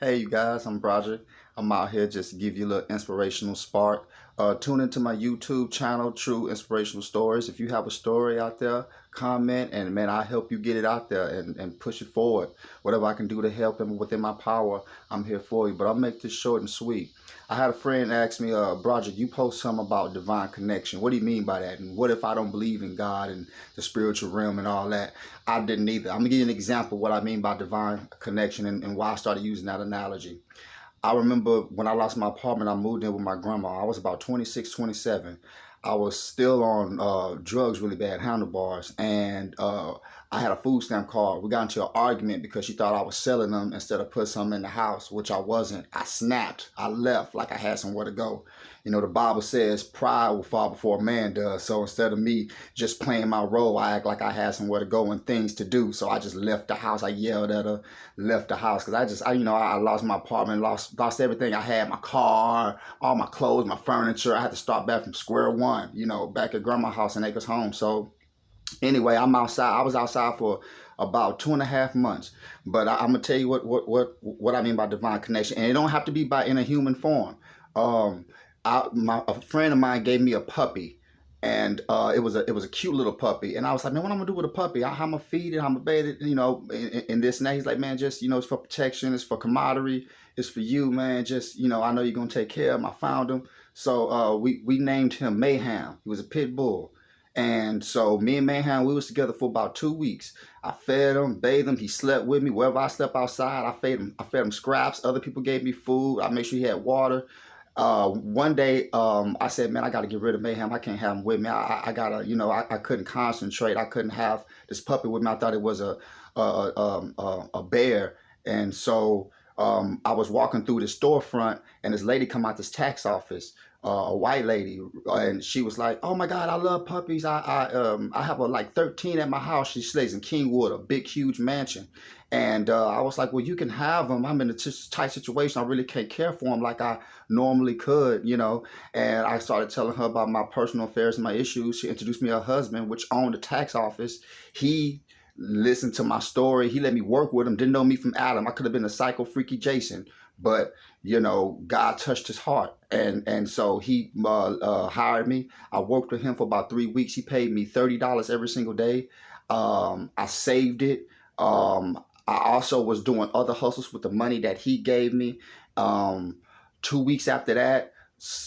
Hey, you guys, I'm Broderick. I'm out here just to give you a little inspirational spark. Tune into my YouTube channel, True Inspirational Stories. If you have a story out there, comment, and man, I'll help you get it out there and push it forward. Whatever I can do to help them within my power, I'm here for you. But I'll make this short and sweet. I had a friend ask me, Broderick, you post something about divine connection. What do you mean by that? And what if I don't believe in God and the spiritual realm and all that? I didn't either. I'm gonna give you an example of what I mean by divine connection and why I started using that analogy. I remember when I lost my apartment, I moved in with my grandma. I was about 26, 27. I was still on drugs really bad, handlebars, and I had a food stamp card. We got into an argument because she thought I was selling them instead of putting something in the house, which I wasn't. I snapped. I left like I had somewhere to go. You know, the Bible says pride will fall before a man does. So instead of me just playing my role, I act like I had somewhere to go and things to do. So I just left the house. I yelled at her, left the house because I lost my apartment, lost everything I had, my car, all my clothes, my furniture. I had to start back from square one, you know, back at grandma's house in Acres Home. So anyway, I'm outside. I was outside for about 2.5 months. But I'm gonna tell you what I mean by divine connection, and it don't have to be by in a human form. Um, a friend of mine gave me a puppy, and it was a cute little puppy, and I was like, man, what I'm gonna do with a puppy? How I'm gonna feed it? How I'm gonna bathe it? You know, and this and that. He's like, man, just it's for protection, it's for camaraderie, it's for you, man. Just I know you're gonna take care of him. I found him, so we named him Mayhem. He was a pit bull. And so me and Mayhem, we was together for about 2 weeks. I fed him, bathed him. He slept with me wherever I slept outside. I fed him. I fed him scraps. Other people gave me food. I made sure he had water. One day, I said, man, I got to get rid of Mayhem. I can't have him with me. I gotta, I couldn't concentrate. I couldn't have this puppy with me. I thought it was a bear. And so I was walking through the storefront, and this lady come out this tax office, a white lady, and she was like, "Oh my God, I love puppies. I have like 13 at my house." She stays in Kingwood, a big, huge mansion. And I was like, "Well, you can have them. I'm in a tight situation. I really can't care for them like I normally could." And I started telling her about my personal affairs and my issues. She introduced me to her husband, which owned a tax office. He listened to my story. He let me work with him. Didn't know me from Adam. I could have been a psycho freaky Jason, but God touched his heart, and so he hired me. I worked with him for about 3 weeks. He paid me $30 every single day. I saved it. I also was doing other hustles with the money that he gave me. 2 weeks after that,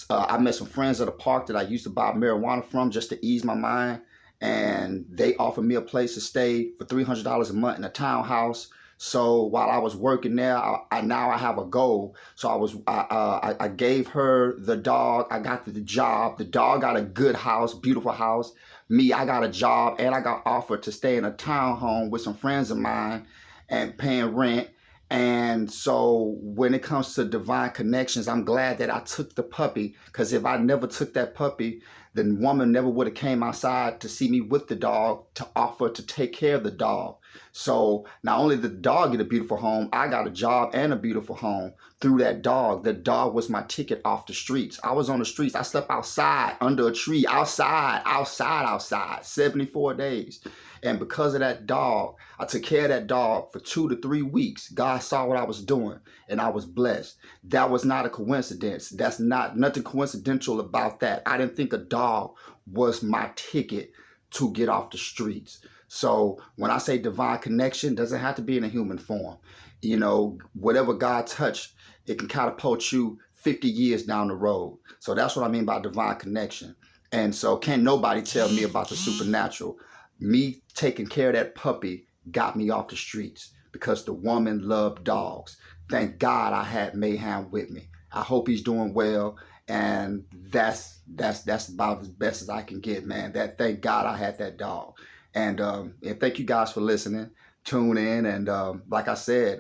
I met some friends at a park that I used to buy marijuana from just to ease my mind, and they offered me a place to stay for $300 a month in a townhouse. So while I was working there, I have a goal. So I gave her the dog. I got the job. The dog got a good house, beautiful house. Me, I got a job, and I got offered to stay in a townhome with some friends of mine and paying rent. And so when it comes to divine connections, I'm glad that I took the puppy, because if I never took that puppy, the woman never would have came outside to see me with the dog to offer to take care of the dog. So not only did the dog get a beautiful home, I got a job and a beautiful home through that dog. The dog was my ticket off the streets. I was on the streets. I slept outside under a tree, outside, 74 days. And because of that dog, I took care of that dog for 2 to 3 weeks. God saw what I was doing, and I was blessed. That was not a coincidence. That's not nothing coincidental about that. I didn't think a dog was my ticket to get off the streets. So when I say divine connection, it doesn't have to be in a human form. Whatever God touched, it can catapult you 50 years down the road. So that's what I mean by divine connection. And so can't nobody tell me about the supernatural. Me taking care of that puppy got me off the streets because the woman loved dogs. Thank God I had Mayhem with me. I hope he's doing well, and that's about as best as I can get, man. Thank God I had that dog. And thank you guys for listening. Tune in, and like I said,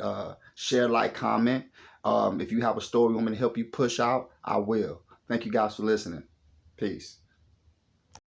share, like, comment. If you have a story you want me to help you push out, I will. Thank you guys for listening. Peace.